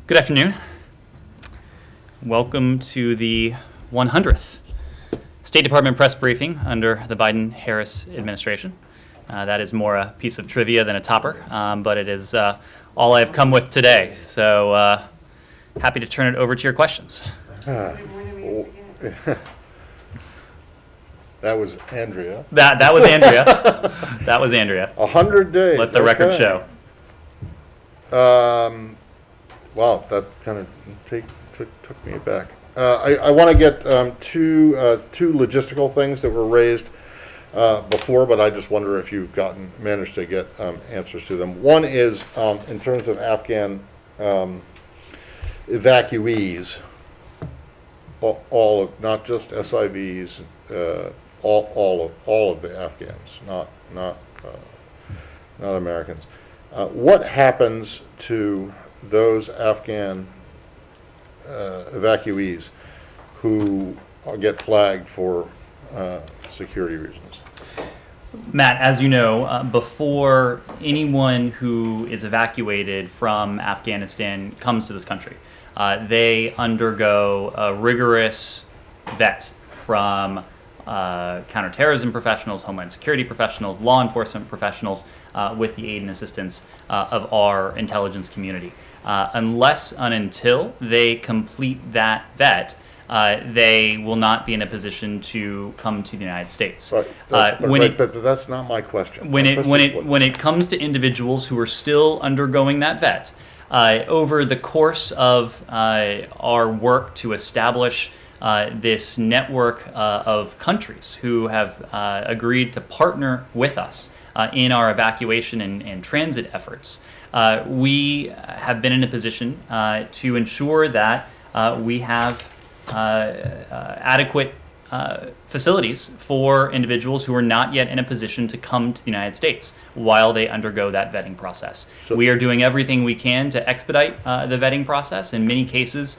Good afternoon. Welcome to the 100th State Department press briefing under the Biden-Harris administration. That is more a piece of trivia than a topper, but it is all I've come with today. So happy to turn it over to your questions. That was Andrea. That was Andrea. That was Andrea. 100 days. Let the record show. Wow, that kind of took me aback. I want to get two logistical things that were raised before, but I just wonder if you've managed to get answers to them. One is in terms of Afghan evacuees, all of, not just SIVs, all of the Afghans, not Americans. What happens to those Afghan evacuees who get flagged for security reasons? Matt, as you know, before anyone who is evacuated from Afghanistan comes to this country, they undergo a rigorous vet from counterterrorism professionals, homeland security professionals, law enforcement professionals, with the aid and assistance of our intelligence community. Unless and until they complete that vet, they will not be in a position to come to the United States. But that's not my question. When it comes to individuals who are still undergoing that vet, over the course of our work to establish this network of countries who have agreed to partner with us in our evacuation and transit efforts, we have been in a position to ensure that we have adequate facilities for individuals who are not yet in a position to come to the United States while they undergo that vetting process. So we are doing everything we can to expedite the vetting process. In many cases,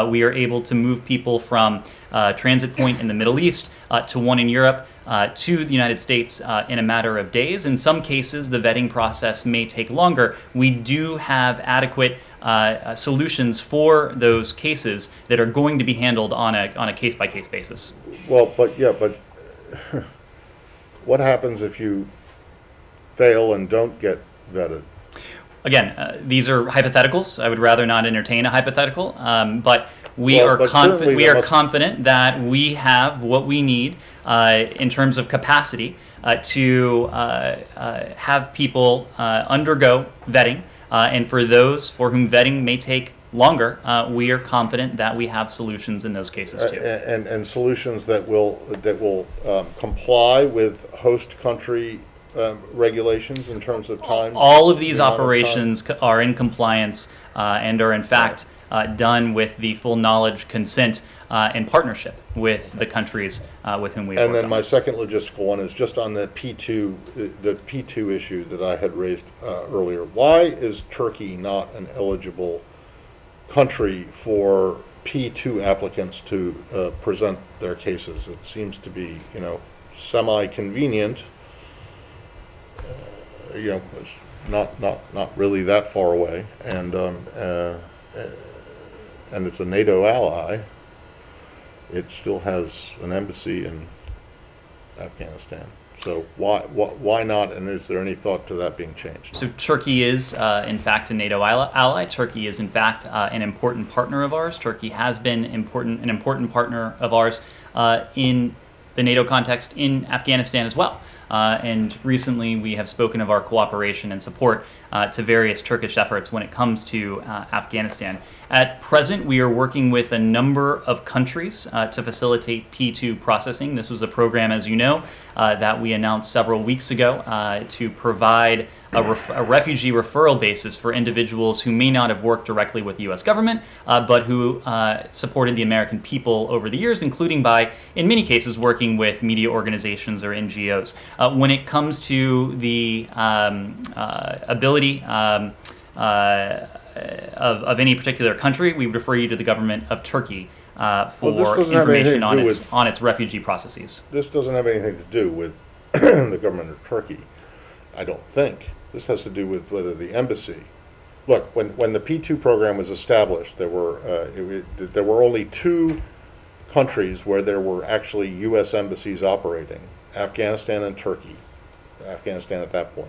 we are able to move people from a transit point in the Middle East to one in Europe to the United States in a matter of days. In some cases, the vetting process may take longer. We do have adequate solutions for those cases that are going to be handled on a case-by-case basis. Well, but what happens if you fail and don't get vetted? Again, these are hypotheticals. I would rather not entertain a hypothetical, but we are confident that we have what we need in terms of capacity to have people undergo vetting. And for those for whom vetting may take longer, we are confident that we have solutions in those cases too. And solutions that will comply with host country regulations in terms of time? All of these operations are in compliance and are in fact done with the full knowledge, consent, and partnership with the countries with whom we have worked on. And then my second logistical one is just on the P2 issue that I had raised earlier. Why is Turkey not an eligible country for P2 applicants to present their cases? It seems to be, semi-convenient. It's not really that far away, and it's a NATO ally. It still has an embassy in Afghanistan. So why not? And is there any thought to that being changed? So Turkey is, in fact, a NATO ally. Turkey is, in fact, an important partner of ours. Turkey has been an important partner of ours in the NATO context in Afghanistan as well. And recently we have spoken of our cooperation and support to various Turkish efforts when it comes to Afghanistan. At present, we are working with a number of countries to facilitate P2 processing. This was a program, as you know, that we announced several weeks ago to provide a refugee referral basis for individuals who may not have worked directly with the U.S. government, but who supported the American people over the years, including by, in many cases, working with media organizations or NGOs. When it comes to the ability of any particular country, we would refer you to the government of Turkey for information on its refugee processes. This doesn't have anything to do with the government of Turkey, I don't think. This has to do with whether the embassy look, when the P2 program was established, there were only two countries where there were actually U.S. embassies operating: Afghanistan and Turkey. Afghanistan at that point,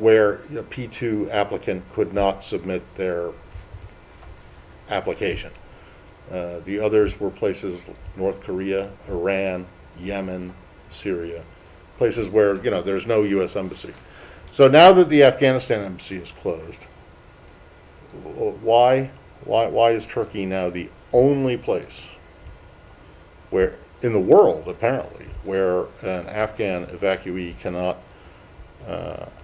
where a P2 applicant could not submit their application. The others were places North Korea, Iran, Yemen, Syria, places where there's no U.S. embassy. So now that the Afghanistan embassy is closed, why is Turkey now the only place where in the world, apparently, where an Afghan evacuee cannot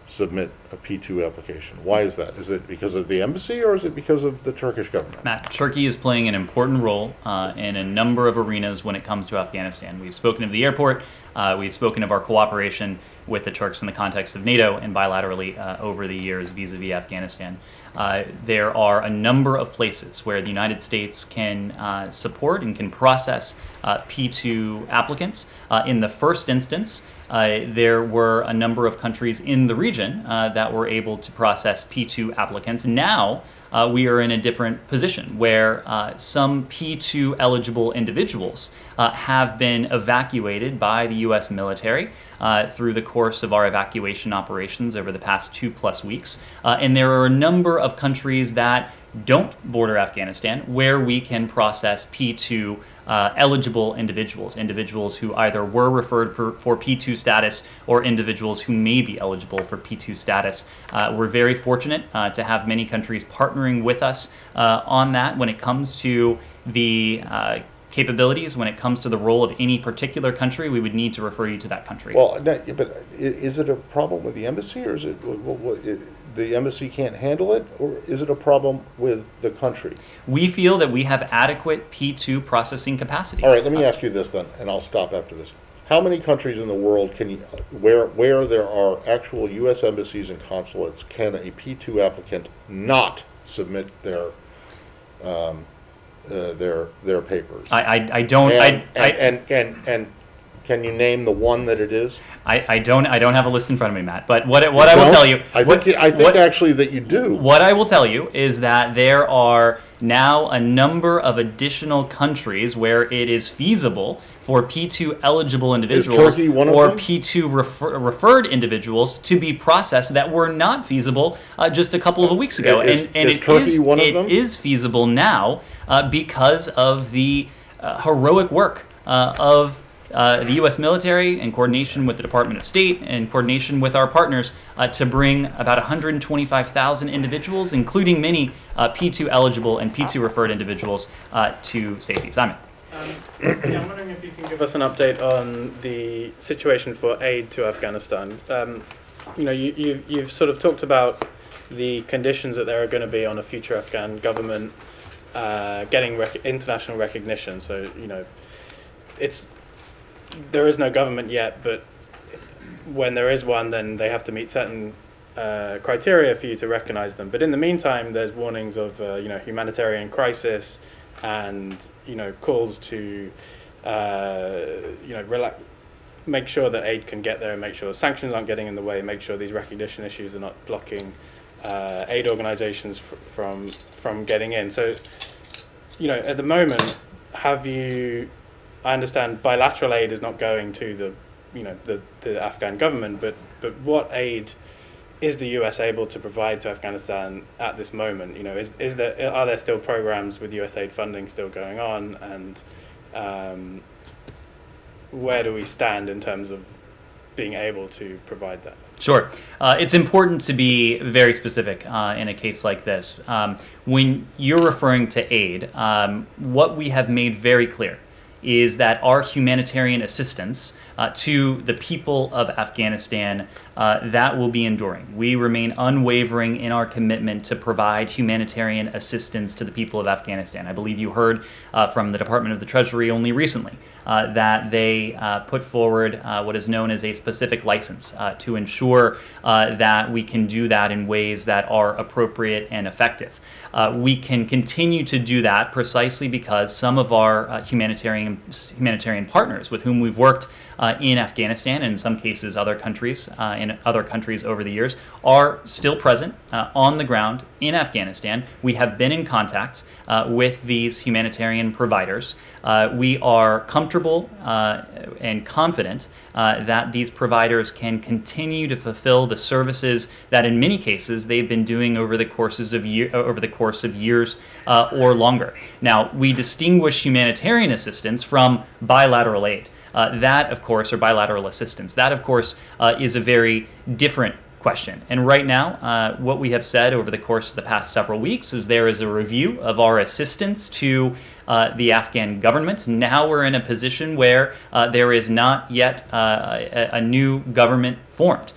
submit a P2 application? Why is that? Is it because of the embassy, or is it because of the Turkish government? Matt, Turkey is playing an important role in a number of arenas when it comes to Afghanistan. We've spoken of the airport. We've spoken of our cooperation with the Turks in the context of NATO and bilaterally over the years vis-a-vis Afghanistan. There are a number of places where the United States can support and can process P2 applicants. In the first instance, there were a number of countries in the region that were able to process P2 applicants. Now we are in a different position where some P2 eligible individuals have been evacuated by the U.S. military through the course of our evacuation operations over the past 2+ weeks. And there are a number of countries that don't border Afghanistan where we can process P2 eligible individuals who either were referred for P2 status or individuals who may be eligible for P2 status. We're very fortunate to have many countries partnering with us on that when it comes to the capabilities. When it comes to the role of any particular country, we would need to refer you to that country. Well, but is it a problem with the embassy, or is it the embassy can't handle it, or is it a problem with the country? We feel that we have adequate P2 processing capacity. All right, let me ask you this then, and I'll stop after this. How many countries in the world can you, where there are actual U.S. embassies and consulates, can a P2 applicant not submit their papers? I don't. And can you name the one that it is? I don't have a list in front of me, Matt. But what I will tell you, I think actually that you do. What I will tell you is that there are now a number of additional countries where it is feasible for P2 eligible individuals Turkey one of or them? P2 referred individuals to be processed that were not feasible just a couple of weeks ago. Is Turkey one of them? It is feasible now because of the heroic work of the U.S. military in coordination with the Department of State and coordination with our partners to bring about 125,000 individuals, including many P2 eligible and P2 referred individuals, to safety. Simon. Yeah, I'm wondering if you can give us an update on the situation for aid to Afghanistan. You've sort of talked about the conditions that there are going to be on a future Afghan government getting international recognition. So, there is no government yet, but when there is one, then they have to meet certain criteria for you to recognize them. But in the meantime, there's warnings of humanitarian crisis, and calls to make sure that aid can get there, make sure sanctions aren't getting in the way, make sure these recognition issues are not blocking aid organizations from getting in. So, at the moment, I understand bilateral aid is not going to the Afghan government, but what aid is the US able to provide to Afghanistan at this moment? Are there still programs with USAID funding still going on, and where do we stand in terms of being able to provide that? Sure. It's important to be very specific in a case like this. When you're referring to aid, what we have made very clear is that our humanitarian assistance to the people of Afghanistan, that will be enduring. We remain unwavering in our commitment to provide humanitarian assistance to the people of Afghanistan. I believe you heard from the Department of the Treasury only recently that they put forward what is known as a specific license to ensure that we can do that in ways that are appropriate and effective. We can continue to do that precisely because some of our humanitarian partners with whom we've worked in Afghanistan, and in some cases other countries, in other countries over the years, are still present on the ground in Afghanistan. We have been in contact with these humanitarian providers. We are comfortable and confident that these providers can continue to fulfill the services that in many cases they've been doing over the course of years or longer. Now, we distinguish humanitarian assistance from bilateral aid. That, of course, or bilateral assistance, that, of course, is a very different question. And right now, what we have said over the course of the past several weeks is there is a review of our assistance to the Afghan government. Now we're in a position where there is not yet a new government formed.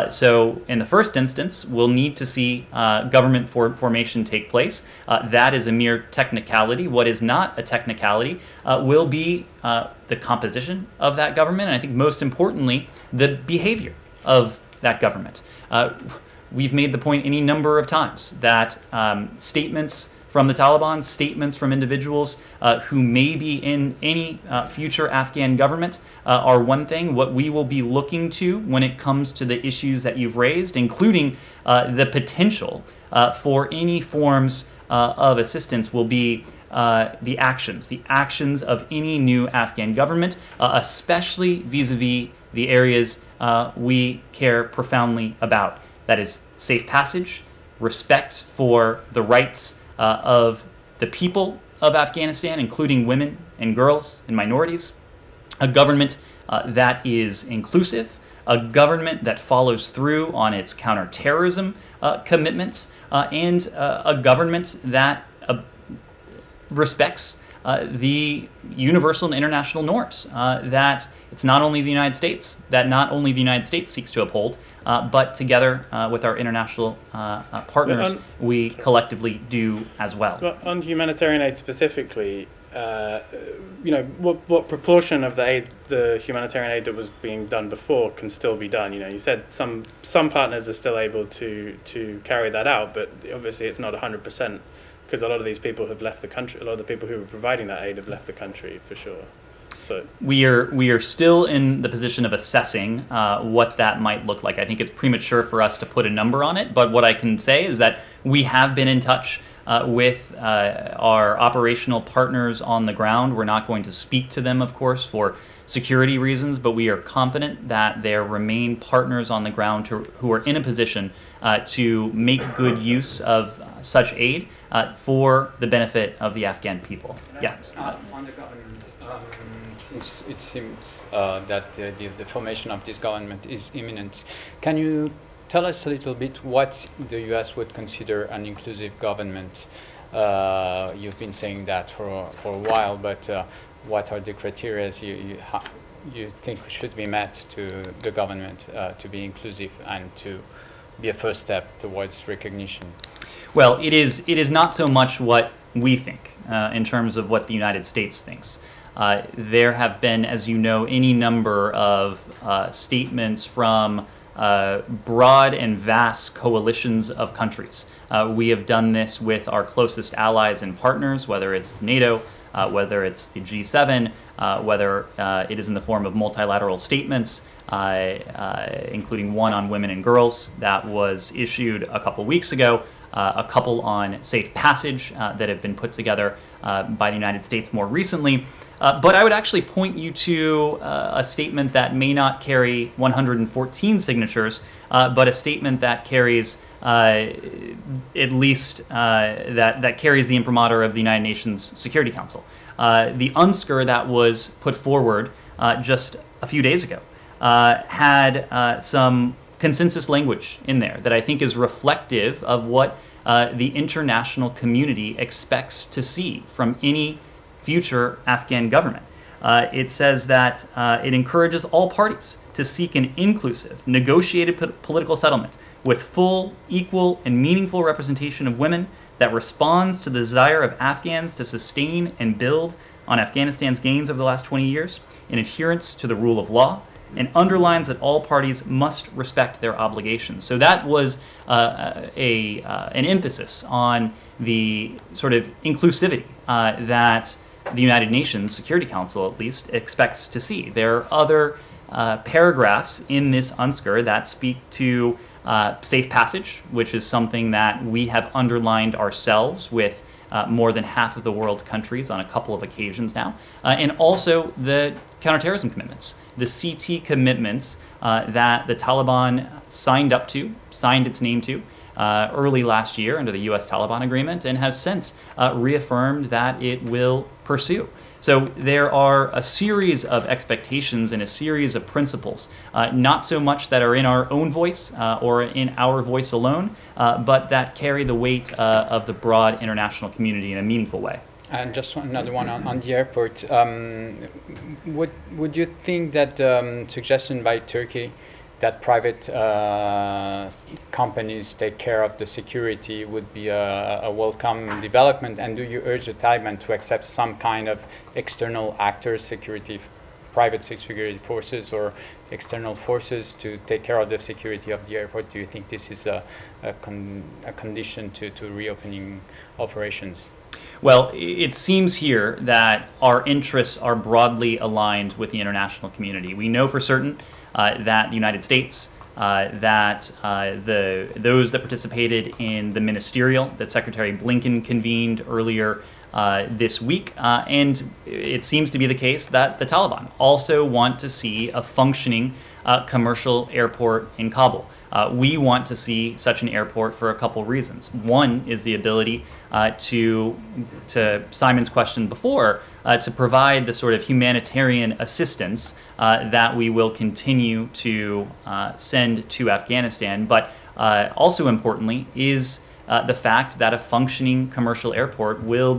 So in the first instance, we'll need to see government formation take place. That is a mere technicality. What is not a technicality will be the composition of that government, and I think most importantly, the behavior of that government. We've made the point any number of times that statements from the Taliban, statements from individuals who may be in any future Afghan government are one thing. What we will be looking to when it comes to the issues that you've raised, including the potential for any forms of assistance, will be the actions of any new Afghan government, especially vis-a-vis the areas we care profoundly about. That is safe passage, respect for the rights of the people of Afghanistan, including women and girls and minorities, a government that is inclusive, a government that follows through on its counterterrorism commitments, and a government that respects the universal and international norms that it's not only the United States seeks to uphold, but together with our international partners, we collectively do as well. But on humanitarian aid specifically, what proportion of the humanitarian aid that was being done before can still be done? You said some partners are still able to carry that out, but obviously it's not 100%. Because a lot of these people have left the country. A lot of the people who were providing that aid have left the country for sure. So we are still in the position of assessing what that might look like. I think it's premature for us to put a number on it, but what I can say is that we have been in touch with our operational partners on the ground. We're not going to speak to them, of course, for security reasons, but we are confident that there remain partners on the ground who are in a position to make good use of such aid for the benefit of the Afghan people. Yes. On the government, since it seems that the formation of this government is imminent, can you tell us a little bit what the U.S. would consider an inclusive government? You've been saying that for a while, but what are the criteria you think should be met to the government to be inclusive and to be a first step towards recognition? Well, it is not so much what we think in terms of what the United States thinks. There have been, as you know, any number of statements from broad and vast coalitions of countries. We have done this with our closest allies and partners, whether it's NATO, whether it's the G7, whether it is in the form of multilateral statements, including one on women and girls that was issued a couple weeks ago, a couple on safe passage that have been put together by the United States more recently. But I would actually point you to a statement that may not carry 114 signatures, but a statement that carries at least that carries the imprimatur of the United Nations Security Council. The UNSCR that was put forward just a few days ago had some consensus language in there that I think is reflective of what the international community expects to see from any future Afghan government. It says that it encourages all parties to seek an inclusive, negotiated political settlement with full, equal, and meaningful representation of women that responds to the desire of Afghans to sustain and build on Afghanistan's gains over the last 20 years in adherence to the rule of law, and underlines that all parties must respect their obligations. So that was an emphasis on the sort of inclusivity that the United Nations Security Council, at least, expects to see. There are other paragraphs in this UNSCR that speak to safe passage, which is something that we have underlined ourselves with more than half of the world's countries on a couple of occasions now, and also the counterterrorism commitments, the CT commitments that the Taliban signed its name to early last year under the U.S.-Taliban agreement, and has since reaffirmed that it will pursue. So there are a series of expectations and a series of principles, not so much that are in our own voice or in our voice alone, but that carry the weight of the broad international community in a meaningful way. And just another one on the airport. Would you think that suggestion by Turkey that private companies take care of the security would be a welcome development? And do you urge the Taliban to accept some kind of external actors, private security forces or external forces to take care of the security of the airport? Do you think this is a condition to reopening operations? Well, it seems here that our interests are broadly aligned with the international community. We know for certain that the United States, that those that participated in the ministerial that Secretary Blinken convened earlier this week, and it seems to be the case that the Taliban also want to see a functioning commercial airport in Kabul. We want to see such an airport for a couple reasons. One is the ability to Simon's question before, to provide the sort of humanitarian assistance that we will continue to send to Afghanistan, but also importantly is the fact that a functioning commercial airport will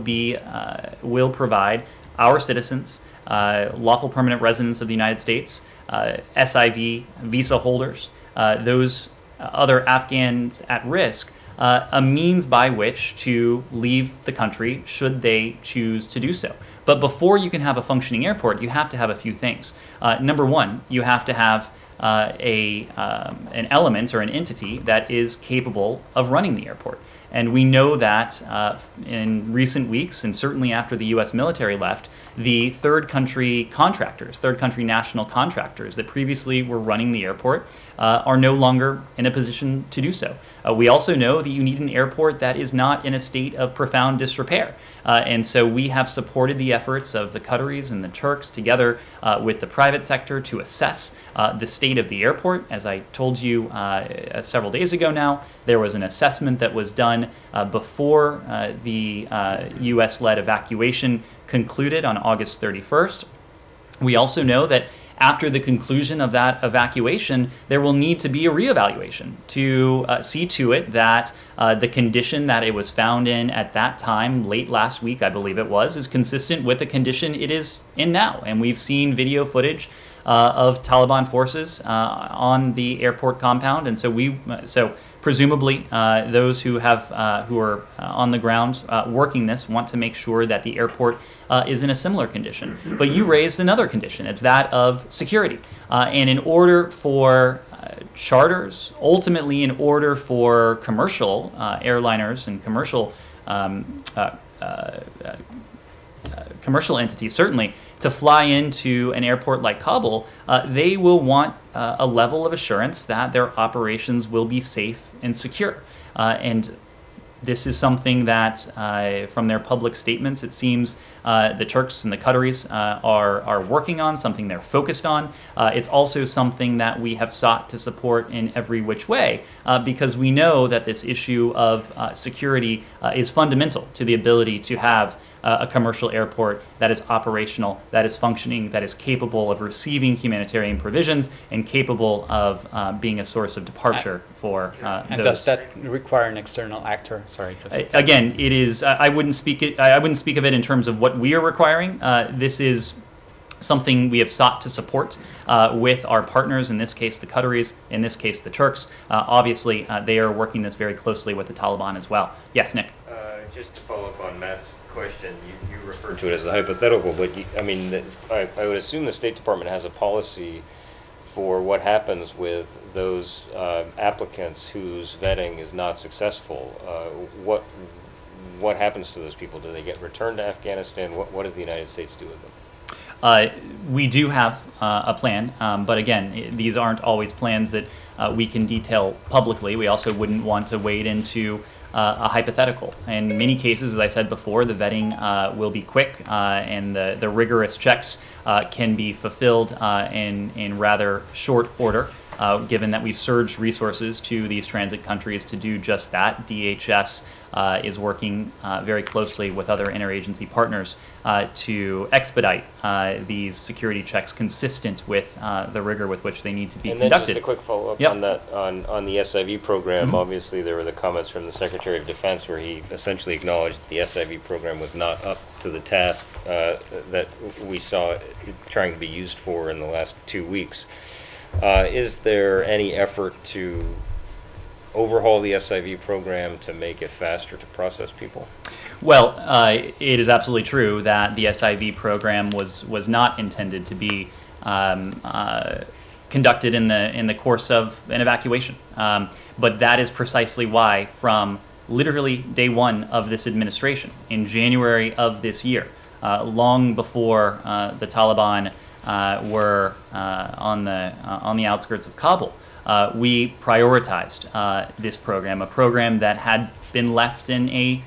provide our citizens, lawful permanent residents of the United States, SIV visa holders, those other Afghans at risk, a means by which to leave the country should they choose to do so. But before you can have a functioning airport, you have to have a few things. Number one, you have to have an element or an entity that is capable of running the airport. And we know that in recent weeks, and certainly after the U.S. military left, the third country national contractors that previously were running the airport are no longer in a position to do so. We also know that you need an airport that is not in a state of profound disrepair. And so we have supported the efforts of the Qataris and the Turks together with the private sector to assess the state of the airport. As I told you several days ago now, there was an assessment that was done before the U.S.-led evacuation concluded on August 31st. We also know that after the conclusion of that evacuation, there will need to be a reevaluation to see to it that the condition that it was found in at that time, late last week, I believe it was, is consistent with the condition it is in now. And we've seen video footage of Taliban forces on the airport compound, and so presumably those who are on the ground working this want to make sure that the airport is in a similar condition. But you raised another condition; it's that of security, and in order for charters, ultimately in order for commercial airliners and commercial entities, certainly, to fly into an airport like Kabul, they will want a level of assurance that their operations will be safe and secure. And this is something that, from their public statements, it seems the Turks and the Qataris are working on, something they're focused on. It's also something that we have sought to support in every which way, because we know that this issue of security is fundamental to the ability to have a commercial airport that is operational, that is functioning, that is capable of receiving humanitarian provisions, and capable of being a source of departure for and those. Does that require an external actor? Sorry. Again, it is. I wouldn't speak of it in terms of what we are requiring. This is something we have sought to support with our partners, in this case the Qataris, in this case the Turks. Obviously, they are working this very closely with the Taliban as well. Yes, Nick? Just to follow up on Matt's question, you referred to it as a hypothetical, but I would assume the State Department has a policy for what happens with those applicants whose vetting is not successful. What happens to those people? Do they get returned to Afghanistan? What does the United States do with them? We do have a plan, but again, these aren't always plans that we can detail publicly. We also wouldn't want to wade into a hypothetical. In many cases, as I said before, the vetting will be quick and the rigorous checks can be fulfilled in rather short order. Given that we've surged resources to these transit countries to do just that, DHS is working very closely with other interagency partners to expedite these security checks consistent with the rigor with which they need to be and conducted. Then just a quick follow-up Yep. on that, on the SIV program. Obviously, there were the comments from the Secretary of Defense where he essentially acknowledged that the SIV program was not up to the task that we saw it trying to be used for in the last 2 weeks. Is there any effort to overhaul the SIV program to make it faster to process people? Well, it is absolutely true that the SIV program was not intended to be conducted in the course of an evacuation. But that is precisely why, from literally day one of this administration, in January of this year, long before the Taliban were on the outskirts of Kabul, we prioritized this program, a program that had been left in a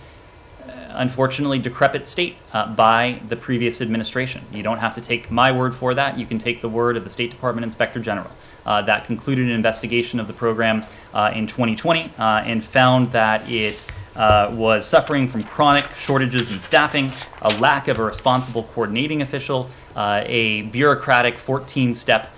unfortunately decrepit state by the previous administration. You don't have to take my word for that. You can take the word of the State Department Inspector General. That concluded an investigation of the program in 2020 and found that it was suffering from chronic shortages in staffing, a lack of a responsible coordinating official, a bureaucratic 14-step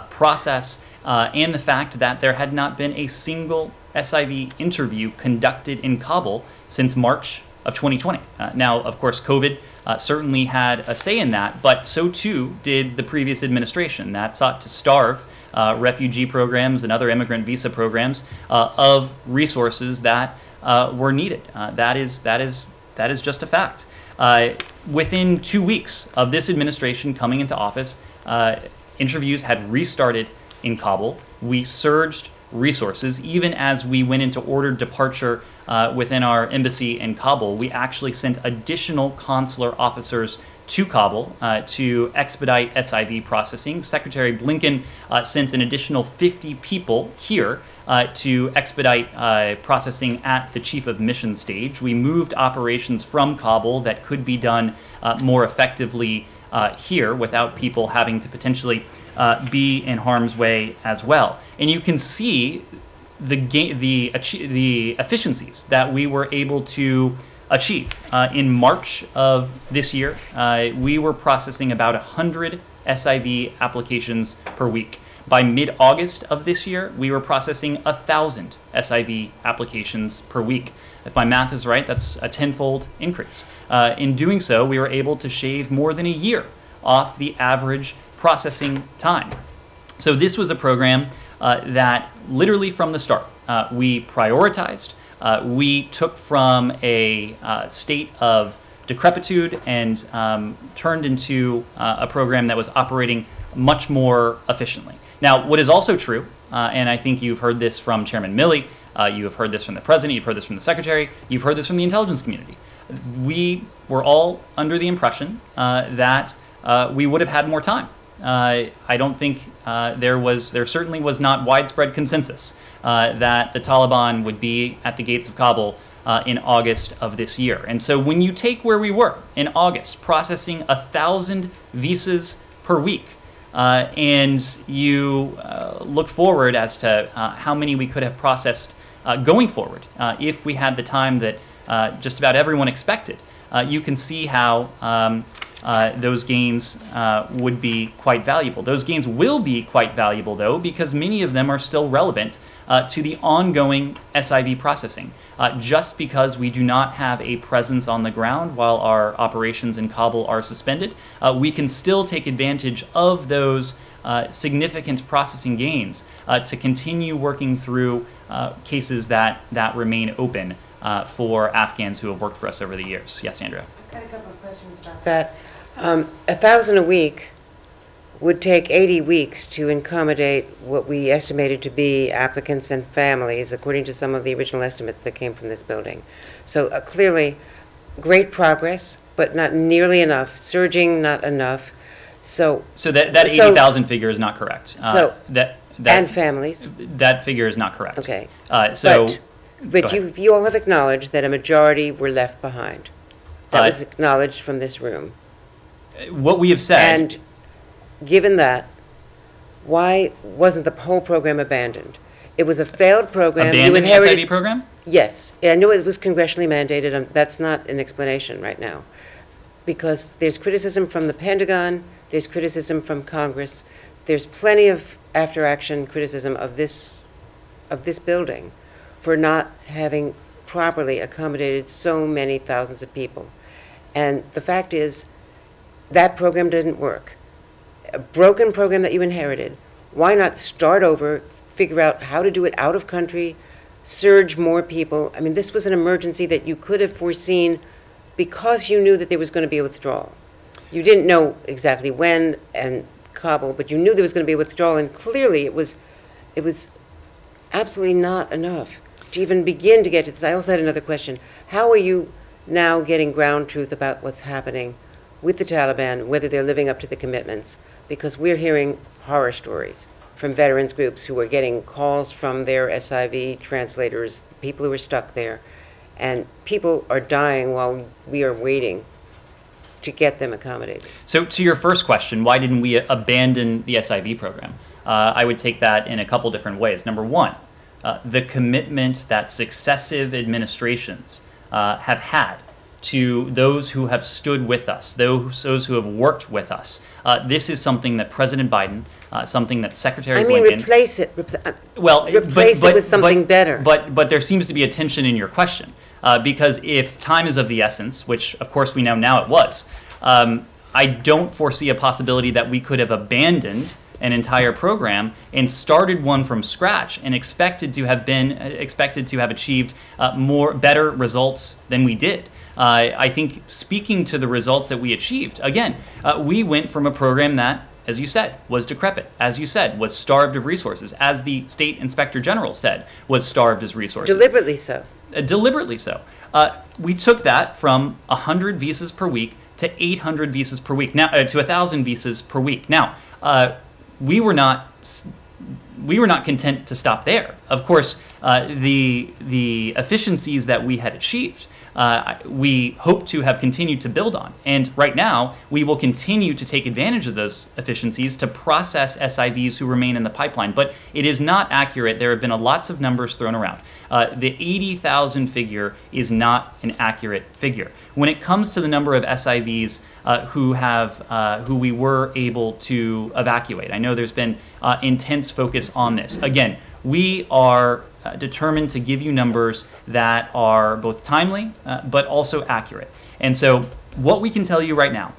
process, and the fact that there had not been a single SIV interview conducted in Kabul since March of 2020. Now, of course, COVID certainly had a say in that, but so too did the previous administration that sought to starve refugee programs and other immigrant visa programs of resources that were needed. That is just a fact. Within 2 weeks of this administration coming into office, interviews had restarted in Kabul. We surged resources. Even as we went into ordered departure within our embassy in Kabul, we actually sent additional consular officers to Kabul to expedite SIV processing. Secretary Blinken sent an additional 50 people here to expedite processing at the chief of mission stage. We moved operations from Kabul that could be done more effectively here without people having to potentially be in harm's way as well. And you can see the efficiencies that we were able to achieve. In March of this year, we were processing about 100 SIV applications per week. By mid-August of this year, we were processing 1,000 SIV applications per week. If my math is right, that's a tenfold increase. In doing so, we were able to shave more than a year off the average processing time. So this was a program that literally from the start, we prioritized. We took from a state of decrepitude and turned into a program that was operating much more efficiently. Now, what is also true, and I think you've heard this from Chairman Milley, you have heard this from the President, you've heard this from the Secretary, you've heard this from the intelligence community. We were all under the impression that we would have had more time. I don't think there certainly was not widespread consensus that the Taliban would be at the gates of Kabul in August of this year. And so when you take where we were in August, processing 1,000 visas per week, and you look forward as to how many we could have processed going forward if we had the time that just about everyone expected, you can see how those gains would be quite valuable. Those gains will be quite valuable, though, because many of them are still relevant to the ongoing SIV processing. Just because we do not have a presence on the ground while our operations in Kabul are suspended, we can still take advantage of those significant processing gains to continue working through cases that remain open for Afghans who have worked for us over the years. Yes, Andrea? I've got a couple of questions about that. 1,000 a week would take 80 weeks to accommodate what we estimated to be applicants and families, according to some of the original estimates that came from this building. So clearly, great progress, but not nearly enough. Surging, not enough. So, So that So- 80,000 figure is not correct. So- that and families. that figure is not correct. Okay. So But go you all have acknowledged that a majority were left behind. That Uh, was acknowledged from this room. what we have said. And given that, why wasn't the whole program abandoned? It was a failed program. You Abandon the inherited. SIV program? Yes, I knew it was congressionally mandated. That's not an explanation right now. Because there's criticism from the Pentagon, there's criticism from Congress, there's plenty of after-action criticism of this building for not having properly accommodated so many thousands of people. And the fact is, that program didn't work. A broken program that you inherited, why not start over, figure out how to do it out of country, surge more people? I mean, this was an emergency that you could have foreseen because you knew that there was going to be a withdrawal. You didn't know exactly when and Kabul, but you knew there was going to be a withdrawal, and clearly it was absolutely not enough to even begin to get to this. I also had another question. How are you now getting ground truth about what's happening with the Taliban, whether they're living up to the commitments? Because we're hearing horror stories from veterans groups who are getting calls from their SIV translators, the people who are stuck there, and people are dying while we are waiting to get them accommodated. So to your first question, why didn't we abandon the SIV program? I would take that in a couple different ways. Number one, the commitment that successive administrations have had to those who have stood with us, those who have worked with us. This is something that President Biden, something that Secretary Blinken... replace it. Well, replace it with something better. But there seems to be a tension in your question. Because if time is of the essence, which of course we know now it was, I don't foresee a possibility that we could have abandoned an entire program and started one from scratch and expected to have achieved better results than we did. I think speaking to the results that we achieved, again, we went from a program that, as you said, was decrepit, as you said, was starved of resources, as the State Inspector General said, was starved of resources. Deliberately so. Deliberately so. We took that from 100 visas per week to 800 visas per week, now to 1,000 visas per week. Now, we were not content to stop there. Of course, the efficiencies that we had achieved, we hope to have continued to build on. And right now, we will continue to take advantage of those efficiencies to process SIVs who remain in the pipeline. But it is not accurate. There have been lots of numbers thrown around. The 80,000 figure is not an accurate figure. When it comes to the number of SIVs who we were able to evacuate, I know there's been intense focus on this. Again, we are determined to give you numbers that are both timely but also accurate. And so what we can tell you right now,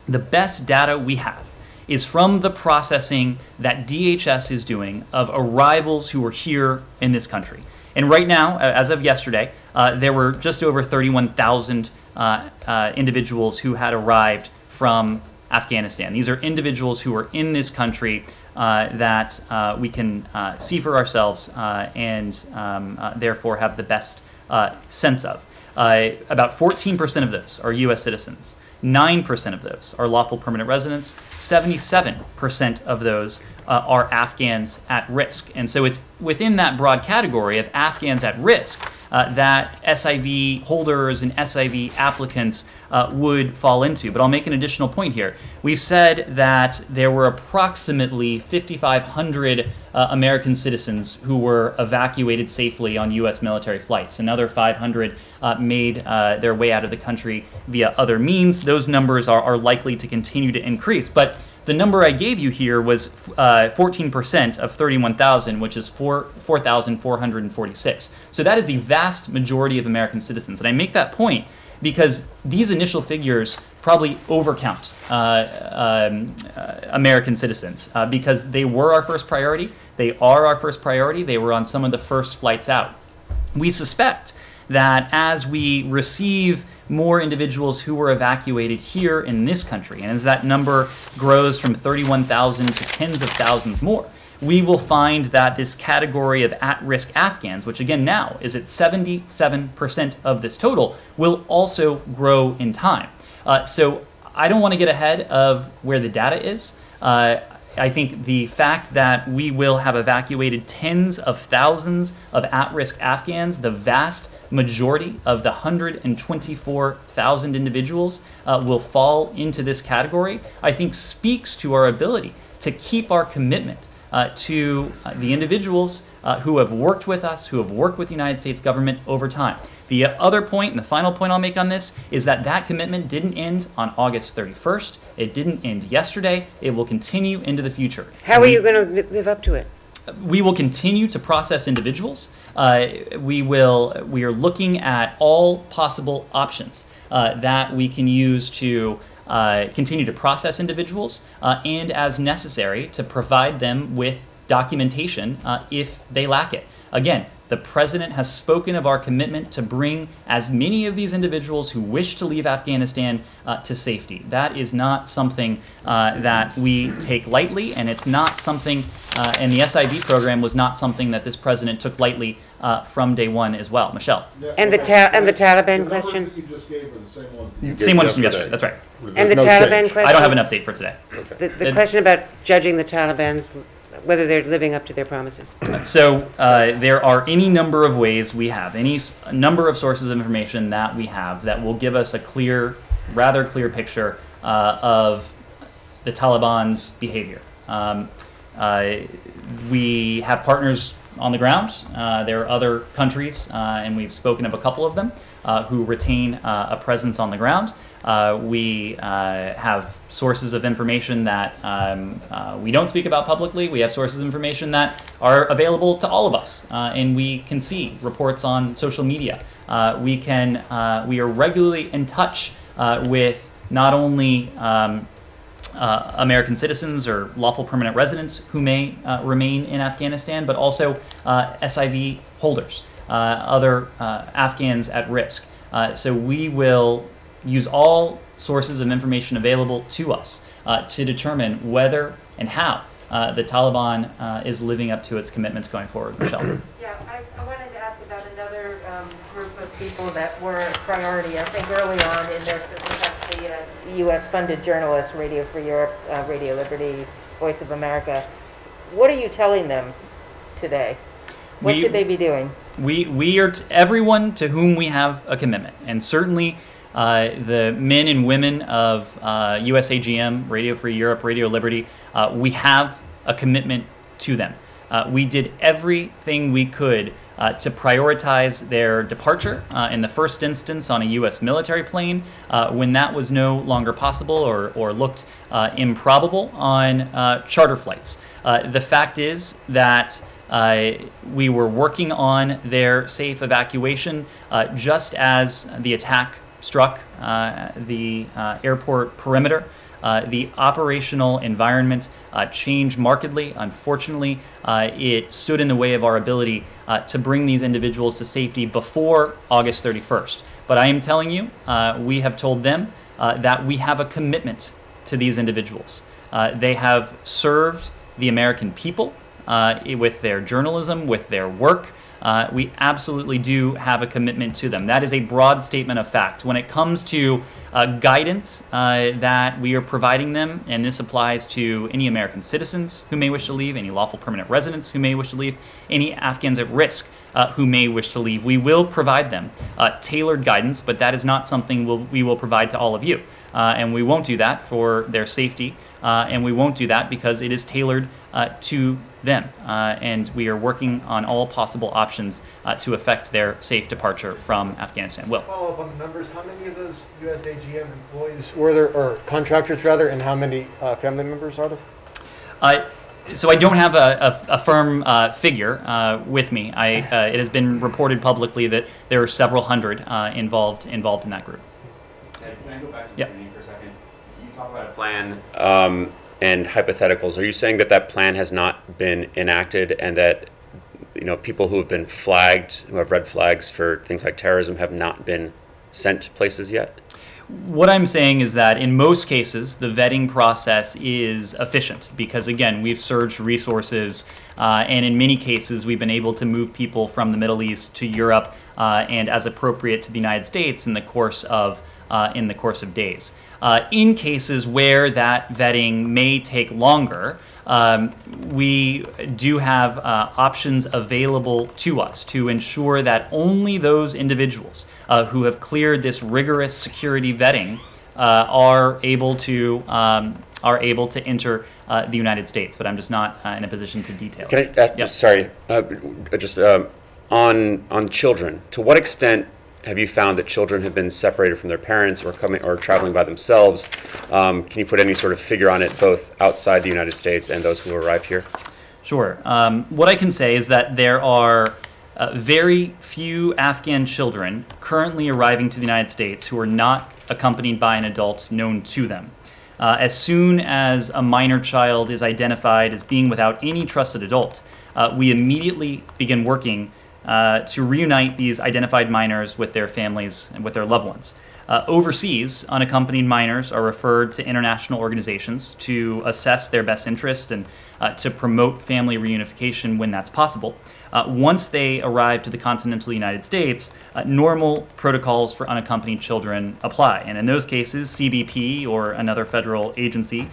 the best data we have is from the processing that DHS is doing of arrivals who are here in this country. And right now, as of yesterday, there were just over 31,000 individuals who had arrived from Afghanistan. These are individuals who are in this country that we can see for ourselves and therefore have the best sense of. About 14% of those are U.S. citizens. 9% of those are lawful permanent residents. 77% of those are Afghans at risk. And so it's within that broad category of Afghans at risk that SIV holders and SIV applicants would fall into. But I'll make an additional point here. We've said that there were approximately 5,500 American citizens who were evacuated safely on U.S. military flights. Another 500 made their way out of the country via other means. Those numbers are likely to continue to increase. But the number I gave you here was 14% of 31,000, which is 4,446. So that is the vast majority of American citizens. And I make that point because these initial figures probably overcount American citizens because they were our first priority. They are our first priority. They were on some of the first flights out. We suspect that as we receive more individuals who were evacuated here in this country, and as that number grows from 31,000 to tens of thousands more, we will find that this category of at-risk Afghans, which again now is at 77% of this total, will also grow in time. So I don't want to get ahead of where the data is. I think the fact that we will have evacuated tens of thousands of at-risk Afghans, the vast majority of the 124,000 individuals will fall into this category, I think speaks to our ability to keep our commitment to the individuals who have worked with us, who have worked with the United States government over time. The other point, and the final point I'll make on this, is that that commitment didn't end on August 31st. It didn't end yesterday. It will continue into the future. How are you going to live up to it? We will continue to process individuals. We are looking at all possible options that we can use to continue to process individuals and, as necessary, to provide them with documentation if they lack it. Again, the President has spoken of our commitment to bring as many of these individuals who wish to leave Afghanistan to safety. That is not something that we take lightly, and it's not something, and the SIV program was not something that this President took lightly from day one as well. Michelle. And the Taliban question? The numbers that you just gave are the same ones that you Same gave ones from yesterday, that's right. And the There's no Taliban change. question? I don't have an update for today. The question about judging the Taliban's, whether they're living up to their promises. So there are any number of ways we have, number of sources of information that we have that will give us a rather clear picture of the Taliban's behavior. We have partners on the ground. There are other countries, and we've spoken of a couple of them, who retain a presence on the ground. We have sources of information that we don't speak about publicly. We have sources of information that are available to all of us, and we can see reports on social media. We are regularly in touch with not only American citizens or lawful permanent residents who may remain in Afghanistan, but also SIV holders, other Afghans at risk. So we will use all sources of information available to us to determine whether and how the Taliban is living up to its commitments going forward. Michelle. Yeah, I wanted to ask about another group of people that were a priority. I think early on in this, it was the U.S.-funded journalists, Radio Free Europe, Radio Liberty, Voice of America. What are you telling them today? What should they be doing? We are everyone to whom we have a commitment, and certainly the men and women of USAGM, Radio Free Europe, Radio Liberty, we have a commitment to them. We did everything we could to prioritize their departure in the first instance on a U.S. military plane when that was no longer possible or looked improbable on charter flights. The fact is that we were working on their safe evacuation just as the attack struck the airport perimeter. The operational environment changed markedly. Unfortunately, it stood in the way of our ability to bring these individuals to safety before August 31st. But I am telling you, we have told them that we have a commitment to these individuals. They have served the American people with their journalism, with their work. We absolutely do have a commitment to them. That is a broad statement of fact. When it comes to guidance that we are providing them, and this applies to any American citizens who may wish to leave, any lawful permanent residents who may wish to leave, any Afghans at risk who may wish to leave, we will provide them tailored guidance, but that is not something we will provide to all of you. And we won't do that for their safety, and we won't do that because it is tailored to them. And we are working on all possible options to effect their safe departure from Afghanistan. Will. Follow up on the numbers. How many of those USAGM employees were there, or contractors rather, and how many family members are there? So I don't have a firm figure with me. It has been reported publicly that there are several hundred involved in that group. Can I go back to Yep. screening for a second? You talk about a plan and hypotheticals. Are you saying that that plan has not been enacted, and that people who have been flagged, who have red flags for things like terrorism, have not been sent to places yet? What I'm saying is that in most cases, the vetting process is efficient because, again, we've surged resources, and in many cases, we've been able to move people from the Middle East to Europe and, as appropriate, to the United States in the course of in the course of days. In cases where that vetting may take longer, we do have options available to us to ensure that only those individuals who have cleared this rigorous security vetting are able to enter the United States. But I'm just not in a position to detail. Can I, Yep. sorry, just on children, to what extent have you found that children have been separated from their parents or coming or traveling by themselves? Can you put any sort of figure on it, both outside the United States and those who arrive here? Sure. What I can say is that there are very few Afghan children currently arriving to the United States who are not accompanied by an adult known to them. As soon as a minor child is identified as being without any trusted adult, we immediately begin working to reunite these identified minors with their families and with their loved ones. Overseas, unaccompanied minors are referred to international organizations to assess their best interest and to promote family reunification when that's possible. Once they arrive to the continental United States, normal protocols for unaccompanied children apply. And in those cases, CBP or another federal agency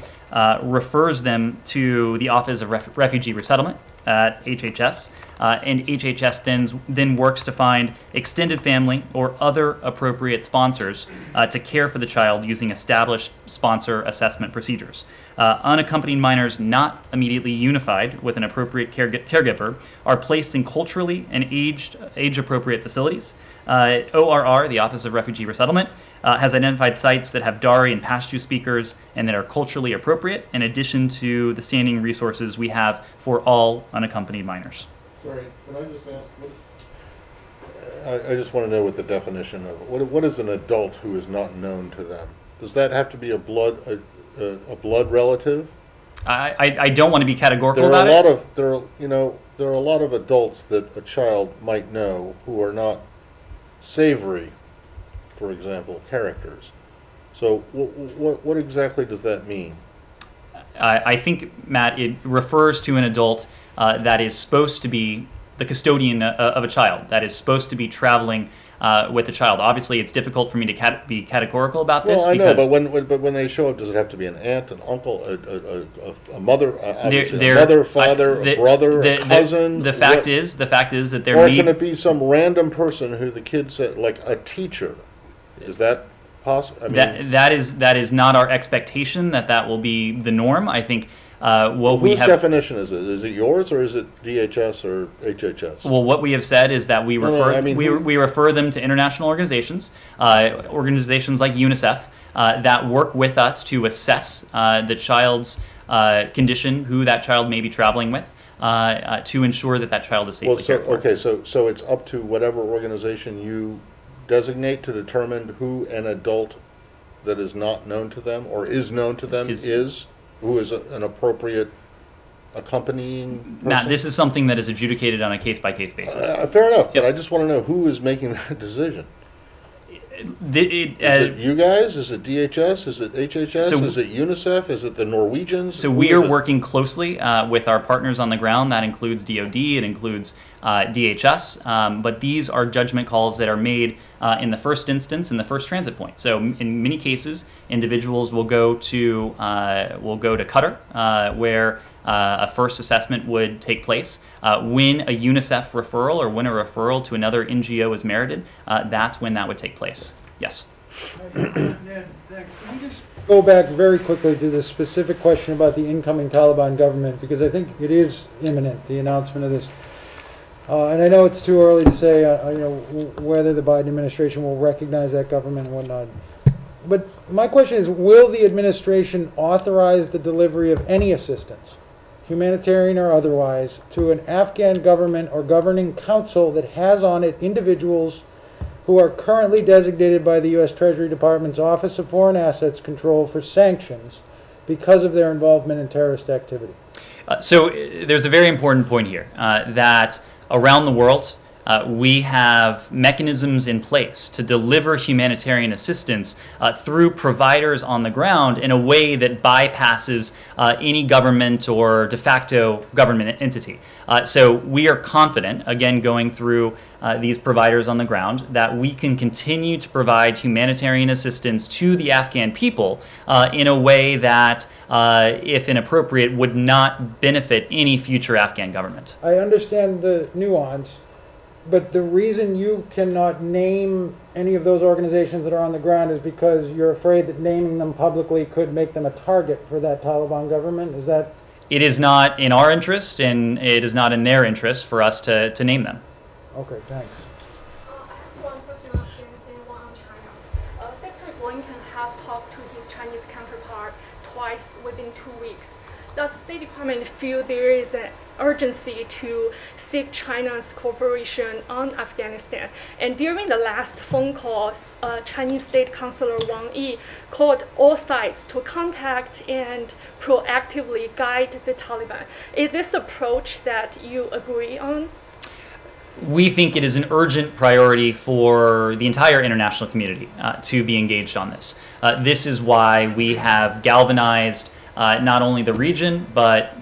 refers them to the Office of Refugee Resettlement at HHS, and HHS then works to find extended family or other appropriate sponsors to care for the child using established sponsor assessment procedures. Unaccompanied minors not immediately unified with an appropriate caregiver are placed in culturally and age-appropriate facilities. ORR, the Office of Refugee Resettlement, has identified sites that have Dari and Pashto speakers and that are culturally appropriate, in addition to the standing resources we have for all unaccompanied minors. Sorry, can I just ask, I just want to know what the definition of, what is an adult who is not known to them? Does that have to be a blood relative? I don't want to be categorical There are about a it. lot of, there are a lot of adults that a child might know who are not savory, for example, characters. So what exactly does that mean? I think, Matt, it refers to an adult that is supposed to be the custodian of a child, that is supposed to be traveling with the child. Obviously, it's difficult for me to be categorical about this. Well, I because know, but when they show up, does it have to be an aunt, an uncle, a mother, obviously they're- a mother, father, a brother, a cousin? The fact is that there Or may can it be some random person who the kid said, like a teacher? Is that possible? I mean, that is not our expectation that will be the norm. I think what we whose have. definition is it? Is it yours or is it DHS or HHS? Well, what we have said is that we No, refer I mean, we refer them to international organizations, organizations like UNICEF, that work with us to assess the child's condition, who that child may be traveling with, to ensure that child is safely cared for. Okay, so it's up to whatever organization you designate to determine who an adult that is not known to them or is known to them is, who is an appropriate accompanying person? Matt, this is something that is adjudicated on a case-by-case basis. Fair enough, Yep. but I just want to know who is making that decision. Is it you guys? Is it DHS? Is it HHS? So- Is it UNICEF? Is it the Norwegians? So Who we is are it? working closely with our partners on the ground. That includes DoD, it includes DHS, but these are judgment calls that are made in the first instance, in the first transit point. So in many cases, individuals will go to Qatar, where a first assessment would take place. When a UNICEF referral or when a referral to another NGO is merited, that's when that would take place. Yes. Ned, thanks. Can you just go back very quickly to the specific question about the incoming Taliban government, because I think it is imminent, the announcement of this. And I know it's too early to say, whether the Biden administration will recognize that government and whatnot. But my question is, will the administration authorize the delivery of any assistance, humanitarian or otherwise, to an Afghan government or governing council that has on it individuals who are currently designated by the U.S. Treasury Department's Office of Foreign Assets Control for sanctions because of their involvement in terrorist activity? So there's a very important point here, that around the world, We have mechanisms in place to deliver humanitarian assistance through providers on the ground in a way that bypasses any government or de facto government entity. So we are confident, again, going through these providers on the ground, that we can continue to provide humanitarian assistance to the Afghan people in a way that, if inappropriate, would not benefit any future Afghan government. I understand the nuance, but the reason you cannot name any of those organizations that are on the ground is because you're afraid that naming them publicly could make them a target for that Taliban government? Is that... It is not in our interest, and it is not in their interest for us to name them. Okay, thanks. I have one question on Afghanistan, one on China. Secretary Blinken has talked to his Chinese counterpart twice within 2 weeks. Does the State Department feel there is an urgency to seek China's cooperation on Afghanistan? And during the last phone calls, Chinese State Councilor Wang Yi called all sides to contact and proactively guide the Taliban. Is this approach that you agree on? We think it is an urgent priority for the entire international community to be engaged on this. This is why we have galvanized not only the region, but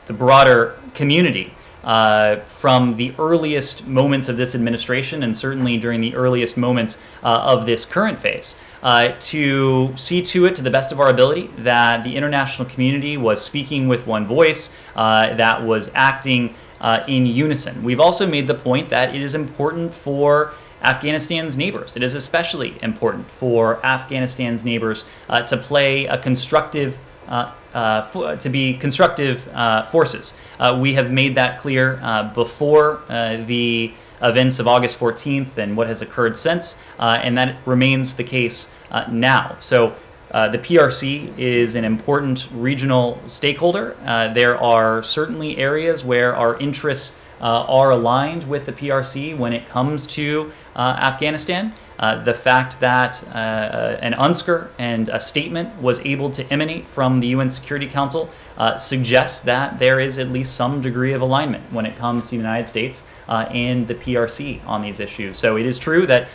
the broader community from the earliest moments of this administration, and certainly during the earliest moments of this current phase, to see to it, to the best of our ability, that the international community was speaking with one voice, that was acting in unison. We've also made the point that it is important for Afghanistan's neighbors. It is especially important for Afghanistan's neighbors to play a constructive to be constructive forces. We have made that clear before the events of August 14th and what has occurred since, and that remains the case now. So the PRC is an important regional stakeholder. There are certainly areas where our interests are aligned with the PRC when it comes to Afghanistan. The fact that an UNSCR and a statement was able to emanate from the UN Security Council suggests that there is at least some degree of alignment when it comes to the United States and the PRC on these issues. So it is true that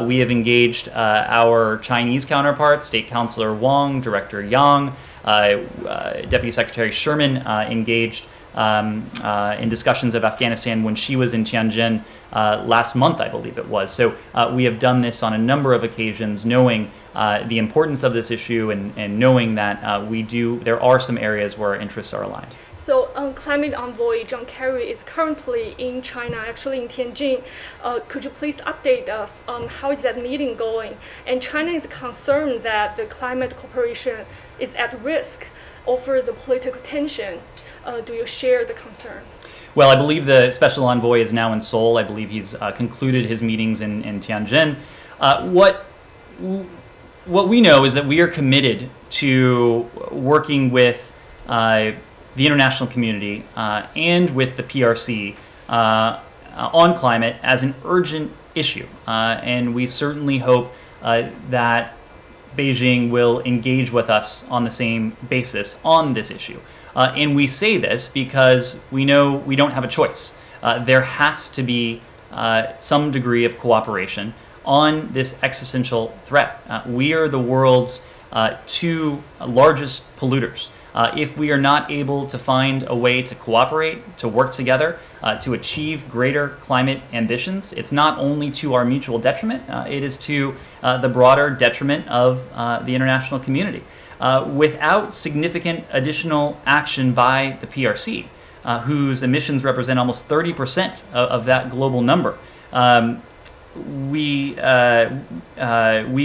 we have engaged our Chinese counterparts, State Councilor Wang, Director Yang, Deputy Secretary Sherman engaged in discussions of Afghanistan when she was in Tianjin last month, I believe it was. So we have done this on a number of occasions, knowing the importance of this issue and knowing that there are some areas where our interests are aligned. So Climate Envoy John Kerry is currently in China, actually in Tianjin. Could you please update us on how is that meeting going? And China is concerned that the climate cooperation is at risk over the political tension. Do you share the concern? Well, I believe the special envoy is now in Seoul. I believe he's concluded his meetings in Tianjin. What we know is that we are committed to working with the international community and with the PRC on climate as an urgent issue. And we certainly hope that Beijing will engage with us on the same basis on this issue. And we say this because we know we don't have a choice. There has to be some degree of cooperation on this existential threat. We are the world's two largest polluters. If we are not able to find a way to cooperate, to work together, to achieve greater climate ambitions, it's not only to our mutual detriment, it is to the broader detriment of the international community. Without significant additional action by the PRC, whose emissions represent almost 30% of that global number, we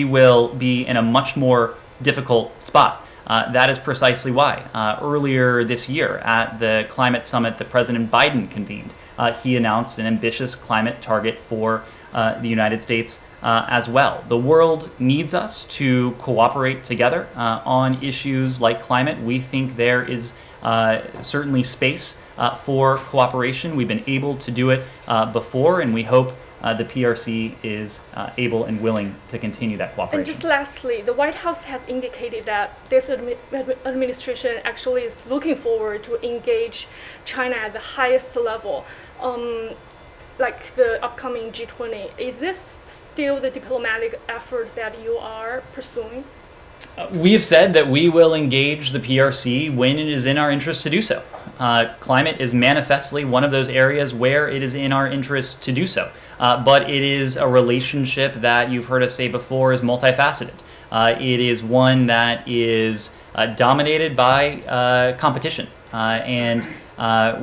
will be in a much more difficult spot. That is precisely why earlier this year at the climate summit that President Biden convened, he announced an ambitious climate target for the United States as well. The world needs us to cooperate together on issues like climate. We think there is certainly space for cooperation. We've been able to do it before, and we hope the PRC is able and willing to continue that cooperation. And just lastly, the White House has indicated that this administration actually is looking forward to engage China at the highest level. like the upcoming G20. Is this still the diplomatic effort that you are pursuing? We have said that we will engage the PRC when it is in our interest to do so. Climate is manifestly one of those areas where it is in our interest to do so. But it is a relationship that you've heard us say before is multifaceted. It is one that is dominated by competition. And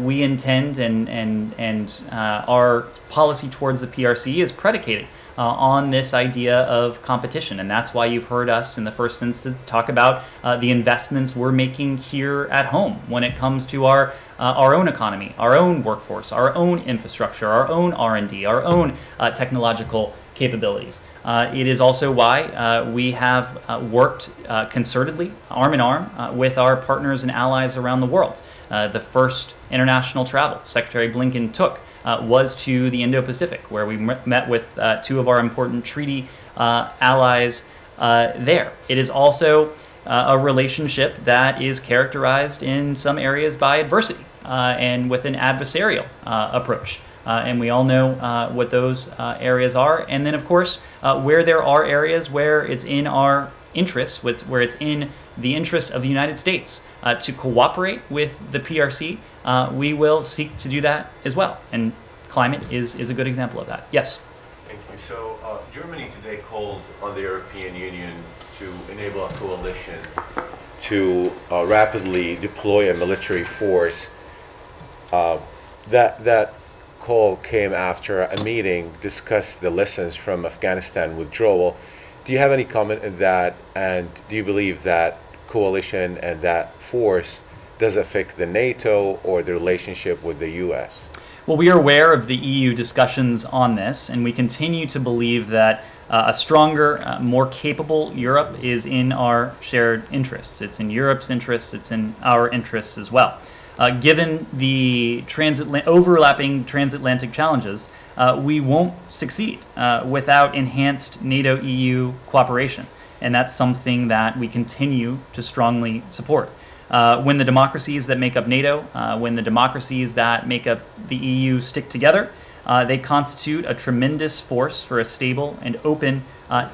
we intend and our policy towards the PRC is predicated on this idea of competition. And that's why you've heard us in the first instance talk about the investments we're making here at home when it comes to our own economy, our own workforce, our own infrastructure, our own R&D, our own technological capabilities. It is also why we have worked concertedly, arm in arm, with our partners and allies around the world. The first international travel Secretary Blinken took was to the Indo-Pacific, where we met with two of our important treaty allies there. It is also a relationship that is characterized in some areas by adversity and with an adversarial approach. And we all know what those areas are. And then, of course, where there are areas where it's in our interests, where it's in the interests of the United States to cooperate with the PRC, we will seek to do that as well. And climate is a good example of that. Yes? Thank you. So Germany today called on the European Union to enable a coalition to rapidly deploy a military force. That call came after a meeting discussed the lessons from Afghanistan withdrawal. Do you have any comment on that, and do you believe that coalition and that force does affect the NATO or the relationship with the US? Well, we are aware of the EU discussions on this, and we continue to believe that a stronger, more capable Europe is in our shared interests. It's in Europe's interests, it's in our interests as well. Given the overlapping transatlantic challenges, we won't succeed without enhanced NATO-EU cooperation, and that's something that we continue to strongly support. When the democracies that make up NATO, when the democracies that make up the EU stick together, they constitute a tremendous force for a stable and open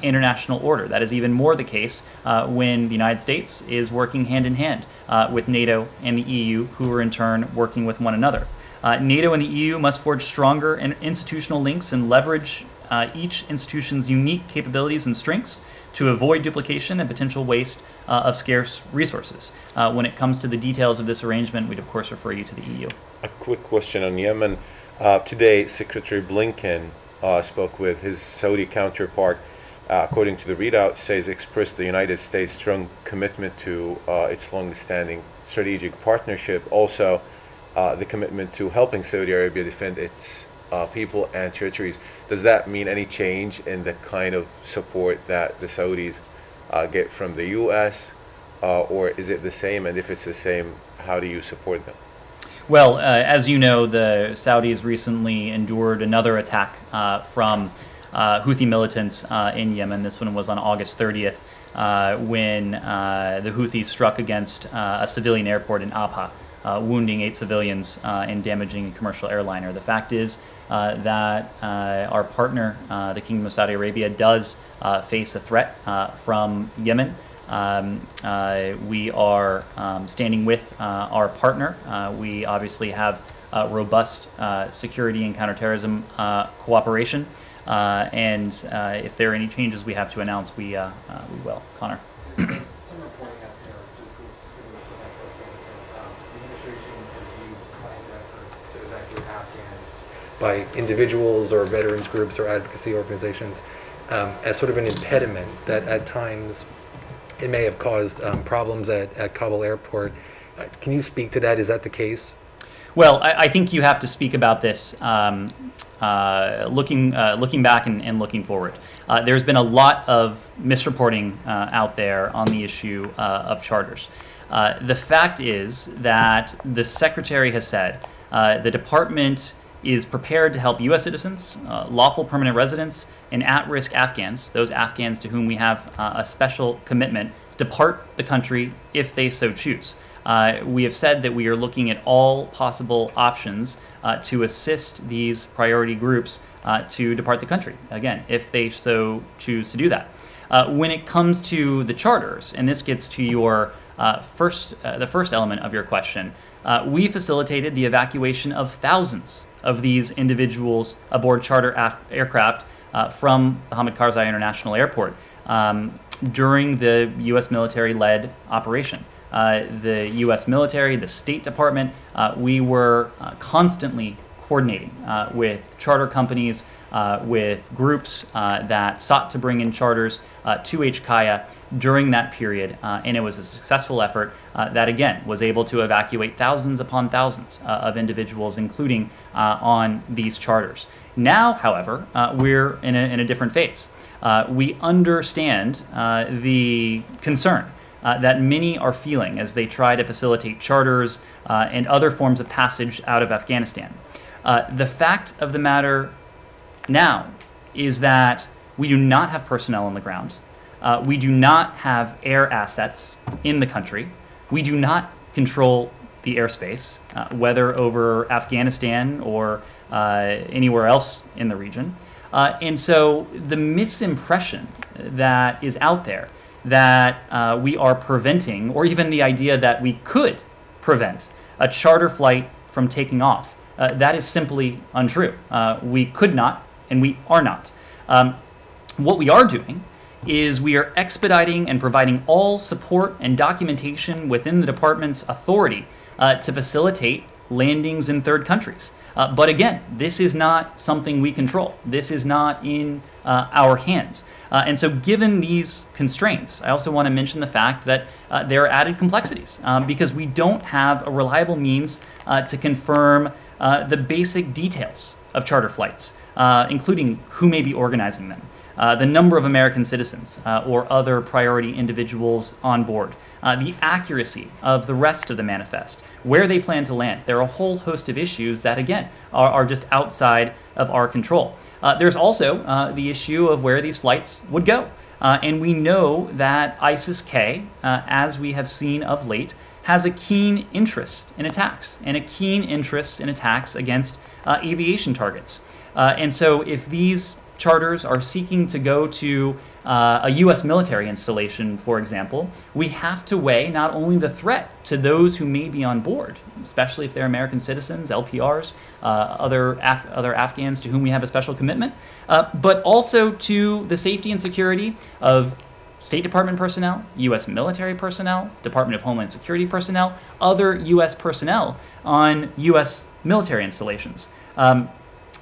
international order. That is even more the case when the United States is working hand in hand with NATO and the EU, who are in turn working with one another. NATO and the EU must forge stronger institutional links and leverage each institution's unique capabilities and strengths to avoid duplication and potential waste of scarce resources. When it comes to the details of this arrangement, we'd of course refer you to the EU. A quick question on Yemen. Today, Secretary Blinken spoke with his Saudi counterpart. According to the readout, says expressed the United States' strong commitment to its long-standing strategic partnership. Also, the commitment to helping Saudi Arabia defend its people and territories. Does that mean any change in the kind of support that the Saudis get from the U.S., or is it the same? And if it's the same, how do you support them? Well, as you know, the Saudis recently endured another attack from Houthi militants in Yemen. This one was on August 30th when the Houthis struck against a civilian airport in Abha, wounding 8 civilians and damaging a commercial airliner. The fact is that our partner, the Kingdom of Saudi Arabia, does face a threat from Yemen. We are standing with our partner. We obviously have robust security and counterterrorism cooperation. And if there are any changes we have to announce, we will. Connor. Some reporting out there the administration reviewed planned efforts to evacuate Afghans by individuals or veterans groups or advocacy organizations as sort of an impediment that at times it may have caused problems at Kabul airport. Can you speak to that? Is that the case? Well, I think you have to speak about this looking back and looking forward. There's been a lot of misreporting out there on the issue of charters. The fact is that the Secretary has said the department is prepared to help U.S. citizens, lawful permanent residents, and at-risk Afghans, those Afghans to whom we have a special commitment, depart the country if they so choose. we have said that we are looking at all possible options to assist these priority groups to depart the country, again, if they so choose to do that. When it comes to the charters, and this gets to your the first element of your question, we facilitated the evacuation of thousands of these individuals aboard charter aircraft from the Hamid Karzai International Airport during the U.S. military-led operation. The U.S. military, the State Department, we were constantly coordinating with charter companies, with groups that sought to bring in charters to HKIA during that period, and it was a successful effort that, again, was able to evacuate thousands upon thousands of individuals, including on these charters. Now, however, we're in a different phase. We understand the concern that many are feeling as they try to facilitate charters and other forms of passage out of Afghanistan. The fact of the matter now is that we do not have personnel on the ground. We do not have air assets in the country. We do not control the airspace, whether over Afghanistan or anywhere else in the region. And so the misimpression that is out there that we are preventing, or even the idea that we could prevent a charter flight from taking off, that is simply untrue. We could not, and we are not. What we are doing is we are expediting and providing all support and documentation within the department's authority to facilitate landings in third countries. But again, this is not something we control. This is not in our hands. And so given these constraints, I also want to mention the fact that there are added complexities because we don't have a reliable means to confirm the basic details of charter flights, including who may be organizing them, the number of American citizens or other priority individuals on board, the accuracy of the rest of the manifest, where they plan to land. There are a whole host of issues that, again, are just outside of our control. There's also the issue of where these flights would go. And we know that ISIS-K, as we have seen of late, has a keen interest in attacks and a keen interest in attacks against aviation targets. And so if these charters are seeking to go to a U.S. military installation, for example, we have to weigh not only the threat to those who may be on board, especially if they're American citizens, LPRs, other Afghans to whom we have a special commitment, but also to the safety and security of State Department personnel, U.S. military personnel, Department of Homeland Security personnel, other U.S. personnel on U.S. military installations.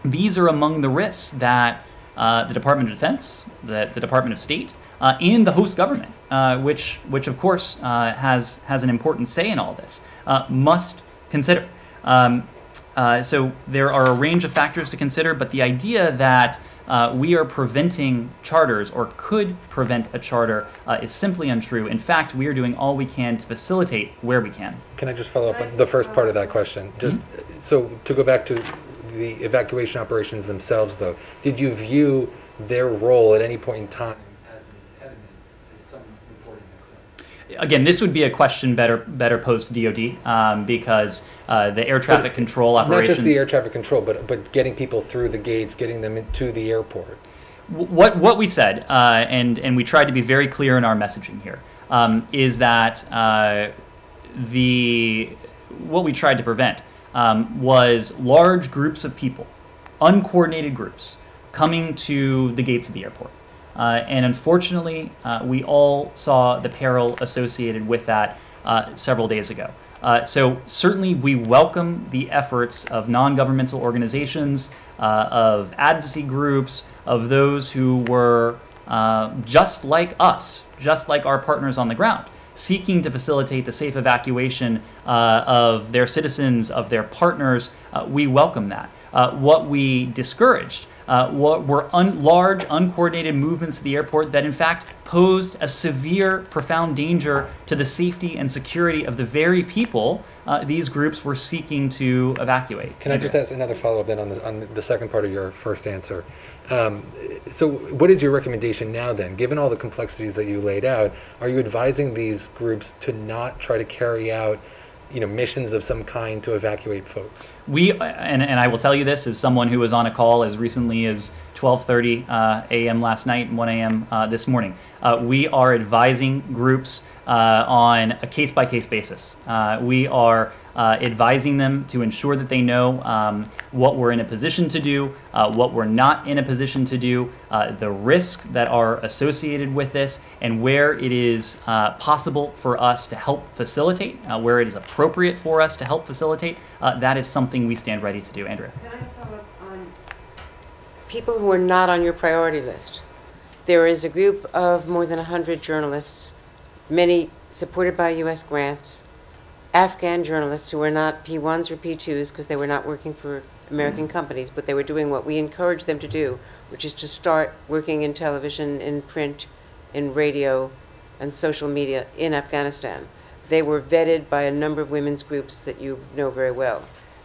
These are among the risks that the Department of Defense, the Department of State, and the host government, which of course has an important say in all this, must consider. So there are a range of factors to consider, but the idea that we are preventing charters or could prevent a charter is simply untrue. In fact, we are doing all we can to facilitate where we can. Can I just follow up on the first part of that question? Just so to go back to the evacuation operations themselves, though, did you view their role at any point in time as an impediment, as someone reporting this? Again, this would be a question better posed to DoD because the air traffic control operations. Not just the air traffic control, but getting people through the gates, getting them into the airport. What we said, and we tried to be very clear in our messaging here, is that what we tried to prevent was large groups of people, uncoordinated groups, coming to the gates of the airport. And unfortunately, we all saw the peril associated with that several days ago. So certainly we welcome the efforts of non-governmental organizations, of advocacy groups, of those who were just like us, just like our partners on the ground, seeking to facilitate the safe evacuation of their citizens, of their partners. We welcome that. What we discouraged what were large, uncoordinated movements at the airport that in fact posed a severe, profound danger to the safety and security of the very people these groups were seeking to evacuate. Can I just ask another follow-up then on the second part of your first answer? So what is your recommendation now then? Given all the complexities that you laid out, are you advising these groups to not try to carry out missions of some kind to evacuate folks? We, and I will tell you this as someone who was on a call as recently as 12:30 a.m. last night and 1 a.m. This morning. We are advising groups on a case-by-case basis. We are advising them to ensure that they know what we're in a position to do, what we're not in a position to do, the risks that are associated with this, and where it is possible for us to help facilitate, where it is appropriate for us to help facilitate. That is something we stand ready to do. Andrea. Can I follow up on people who are not on your priority list? There is a group of more than 100 journalists, many supported by U.S. grants, Afghan journalists who were not P1s or P2s because they were not working for American companies, but they were doing what we encouraged them to do, which is to start working in television, in print, in radio, and social media in Afghanistan. They were vetted by a number of women's groups that you know very well.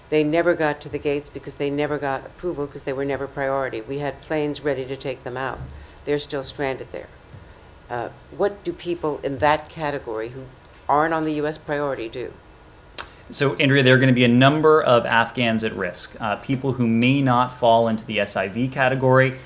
They never got to the gates because they never got approval because they were never priority. We had planes ready to take them out. They're still stranded there. What do people in that category who aren't on the U.S. priority do? So, Andrea, there are going to be a number of Afghans at risk. People who may not fall into the SIV category,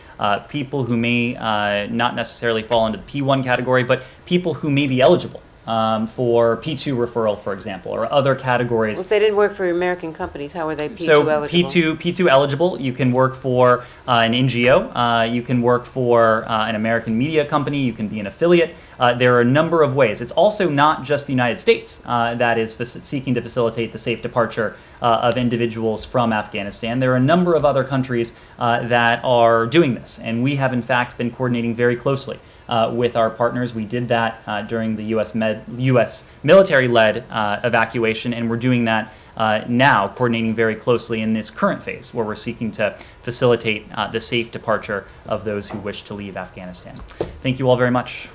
people who may not necessarily fall into the P1 category, but people who may be eligible for P2 referral, for example, or other categories. Well, if they didn't work for American companies, how are they P2 so eligible? P2 eligible, you can work for an NGO, you can work for an American media company, you can be an affiliate. There are a number of ways. It's also not just the United States that is seeking to facilitate the safe departure of individuals from Afghanistan. There are a number of other countries that are doing this, and we have in fact been coordinating very closely with our partners. We did that during the U.S. military-led evacuation, and we're doing that now, coordinating very closely in this current phase where we're seeking to facilitate the safe departure of those who wish to leave Afghanistan. Thank you all very much.